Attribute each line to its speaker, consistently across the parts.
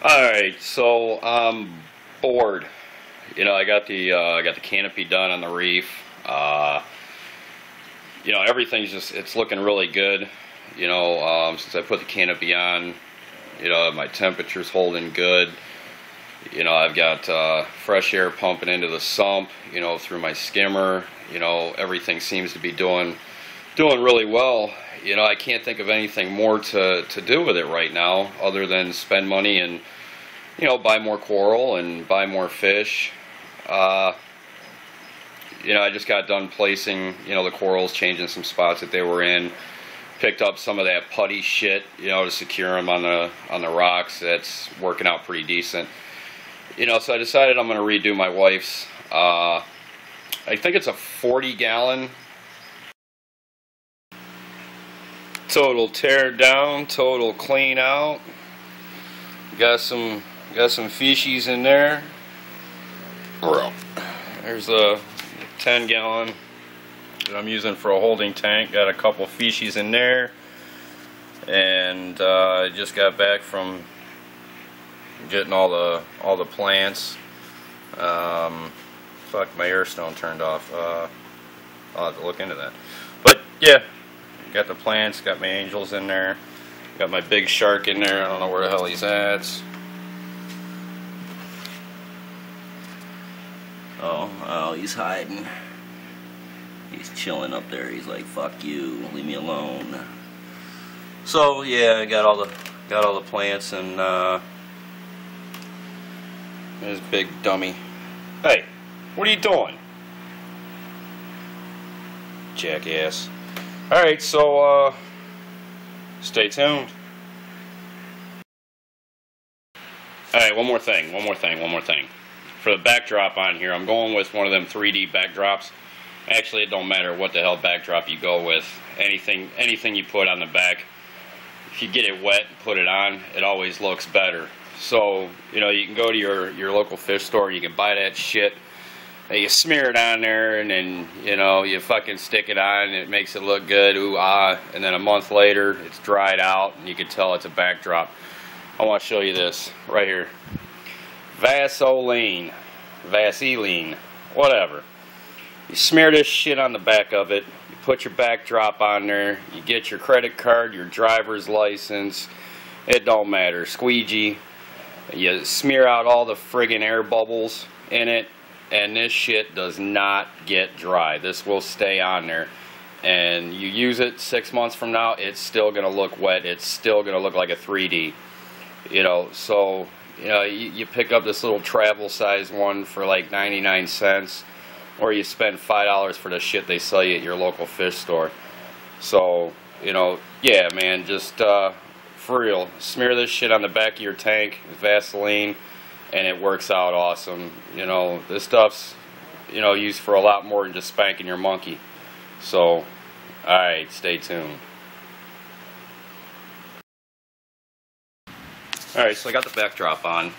Speaker 1: Alright, so I'm bored. I got the canopy done on the reef. Everything's it's looking really good. Since I put the canopy on, my temperature's holding good. I've got fresh air pumping into the sump, through my skimmer. Everything seems to be doing really well. I can't think of anything more to do with it right now other than spend money and, buy more coral and buy more fish. I just got done placing, the corals, changing some spots that they were in. Picked up some of that putty shit, to secure them on the rocks. That's working out pretty decent. So I decided I'm going to redo my wife's, I think it's a 40-gallon total tear down, total clean out. Got some fishies in there. There's a 10-gallon that I'm using for a holding tank. Got a couple fishies in there, and I just got back from getting all the plants. Fuck, my air stone turned off. I'll have to look into that. But yeah, got the plants, got my angels in there, got my big shark in there. I don't know where the hell he's at. Oh, he's hiding. He's chilling up there. He's like, "Fuck you, leave me alone." So yeah, I got all the plants and this big dummy. Hey, what are you doing, jackass? All right, so stay tuned. All right, one more thing. For the backdrop on here, I'm going with one of them 3D backdrops. Actually, it don't matter what the hell backdrop you go with. Anything you put on the back, if you get it wet and put it on, it always looks better. So, you can go to your local fish store, you can buy that shit, and you smear it on there, and then, you fucking stick it on, and it makes it look good, ooh ah, and then a month later, it's dried out, and you can tell it's a backdrop. I want to show you this, right here. Vaseline, whatever. You smear this shit on the back of it, you put your backdrop on there, you get your credit card, your driver's license, it don't matter, squeegee, you smear out all the friggin' air bubbles in it, and this shit does not get dry. This will stay on there, and you use it 6 months from now, it's still gonna look wet, it's still gonna look like a 3D. So you pick up this little travel size one for like 99 cents, or you spend $5 for the shit they sell you at your local fish store. So, yeah, man, just for real, smear this shit on the back of your tank with Vaseline, and it works out awesome. This stuff's, used for a lot more than just spanking your monkey. So, alright, stay tuned. Alright, so I got the backdrop on,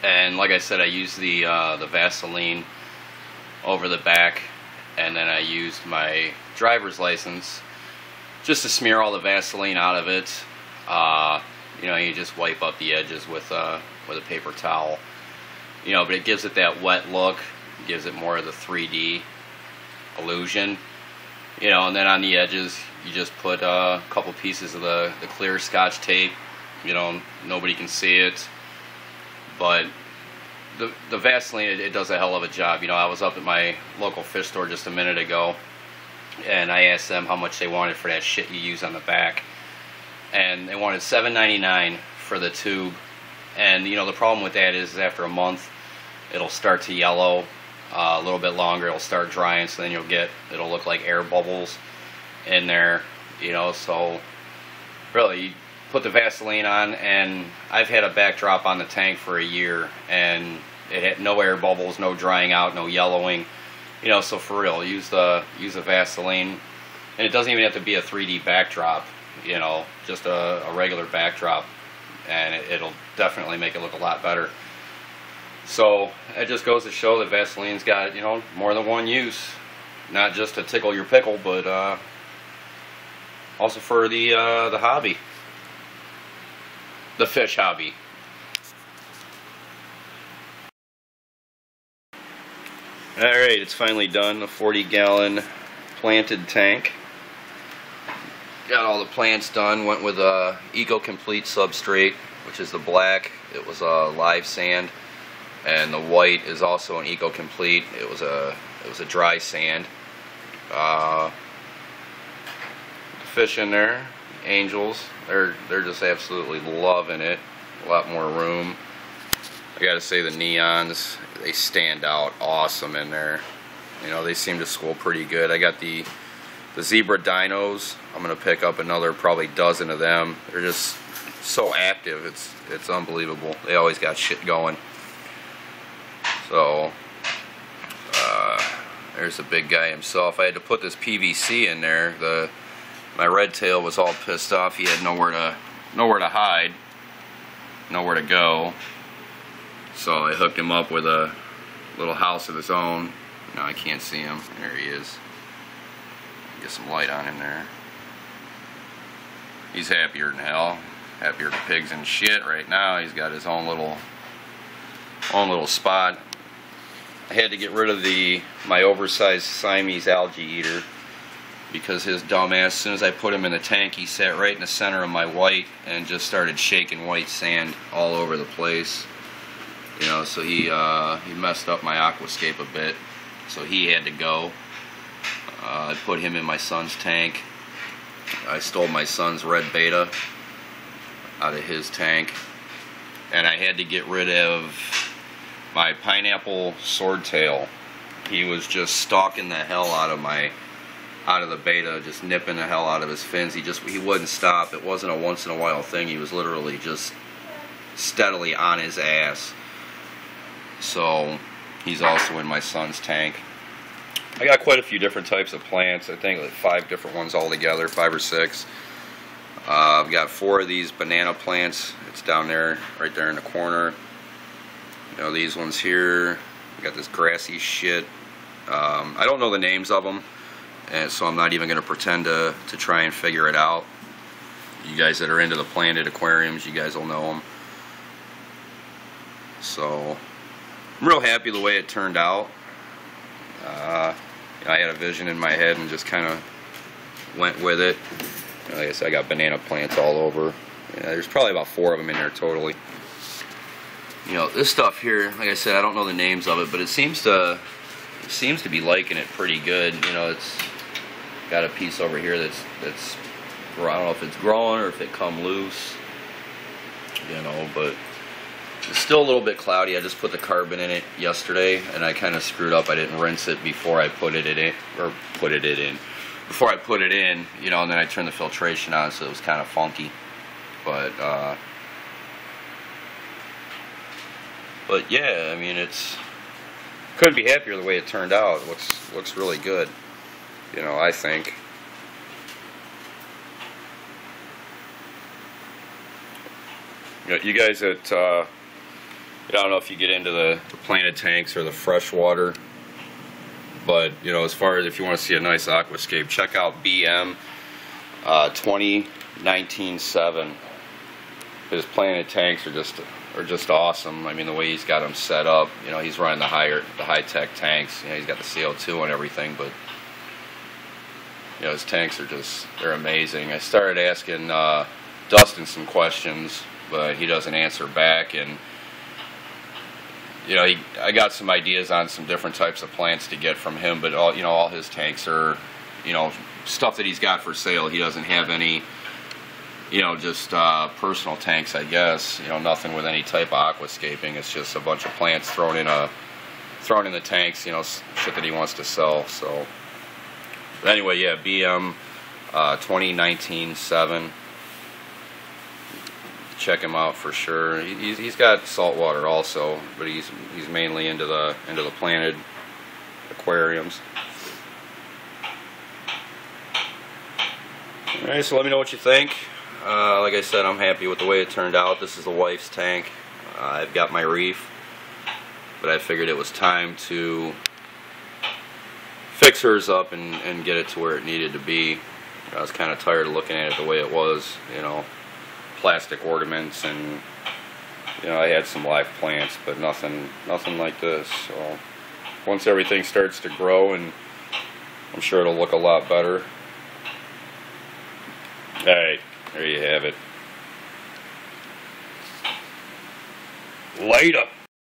Speaker 1: and like I said, I used the Vaseline over the back, and then I used my driver's license just to smear all the Vaseline out of it. You just wipe up the edges with a paper towel, but it gives it that wet look, gives it more of the 3D illusion, and then on the edges you just put a couple pieces of the clear Scotch tape. Nobody can see it, but the Vaseline, it does a hell of a job. I was up at my local fish store just a minute ago, and I asked them how much they wanted for that shit you use on the back, and they wanted $7.99 for the tube. And the problem with that is after a month it'll start to yellow. A little bit longer it'll start drying, so then it'll look like air bubbles in there. So really, you put the Vaseline on, and I've had a backdrop on the tank for a year, and it had no air bubbles, no drying out, no yellowing. So for real, use the Vaseline, and it doesn't even have to be a 3D backdrop. Just a regular backdrop, and it'll definitely make it look a lot better. So it just goes to show that Vaseline's got more than one use, not just to tickle your pickle, but also for the hobby. the fish hobby. Alright, it's finally done, a 40-gallon planted tank. Got all the plants done, went with a Eco-Complete substrate, which is the black. It was a live sand, and the white is also an Eco-Complete. It was a dry sand. The fish in there, angels, they're just absolutely loving it. A lot more room. I gotta say, the neons, they stand out awesome in there. You know, they seem to school pretty good. I got the zebra dinos. I'm gonna pick up another probably dozen of them. They're just so active. It's unbelievable. They always got shit going. So there's the big guy himself. I had to put this PVC in there. My red tail was all pissed off. He had nowhere to hide, nowhere to go. So I hooked him up with a little house of his own. Now I can't see him. There he is. Get some light on him there. He's happier than hell. Happier than pigs and shit right now. He's got his own little spot. I had to get rid of my oversized Siamese algae eater because his dumbass, as soon as I put him in the tank, he sat right in the center of my white and just started shaking white sand all over the place. You know, so he messed up my aquascape a bit, so he had to go. I put him in my son's tank. I stole my son's red beta out of his tank, and I had to get rid of my pineapple swordtail. He was just stalking the hell out of the beta, just nipping the hell out of his fins. He wouldn't stop. It wasn't a once in a while thing. He was literally just steadily on his ass. So he's also in my son's tank. I got quite a few different types of plants. I think like 5 different ones altogether, 5 or 6. I've got 4 of these banana plants. It's down there, right there in the corner. You know, these ones here. I got this grassy shit. I don't know the names of them, and so I'm not even going to pretend to try and figure it out. You guys that are into the planted aquariums, you guys will know them. So I'm real happy the way it turned out. I had a vision in my head and just kind of went with it. Like I said, I got banana plants all over. There's probably about 4 of them in there totally. You know, this stuff here, like I said, I don't know the names of it, but it seems to be liking it pretty good. You know, it's got a piece over here that's I don't know if it's growing or if it come loose. You know, but it's still a little bit cloudy. I just put the carbon in it yesterday, and I kind of screwed up. I didn't rinse it before I put it in, before I put it in, you know, and then I turned the filtration on, so it was kind of funky. But yeah, I mean, couldn't be happier the way it turned out. Looks really good, you know, I think. You guys that I don't know if you get into the planted tanks or the freshwater, but you know, as far as if you want to see a nice aquascape, check out BM 2019-7. His planted tanks are just awesome. I mean, the way he's got them set up, you know, he's running the high-tech tanks. You know, he's got the CO2 and everything, but you know, his tanks are they're amazing. I started asking Dustin some questions, but he doesn't answer back, and you know, I got some ideas on some different types of plants to get from him, but all his tanks are, you know, stuff that he's got for sale. He doesn't have any, you know, just personal tanks, I guess. You know, nothing with any type of aquascaping. It's just a bunch of plants thrown in the tanks. You know, shit that he wants to sell. So, but anyway, yeah, BM 2019-7. Check him out for sure. He's got saltwater also, but he's mainly into the planted aquariums. All right, so let me know what you think. Like I said, I'm happy with the way it turned out. This is the wife's tank. I've got my reef, but I figured it was time to fix hers up and get it to where it needed to be. I was kind of tired of looking at it the way it was, you know, plastic ornaments, and you know, I had some live plants, but nothing like this. So once everything starts to grow, and I'm sure it'll look a lot better. Alright, there you have it. Light up.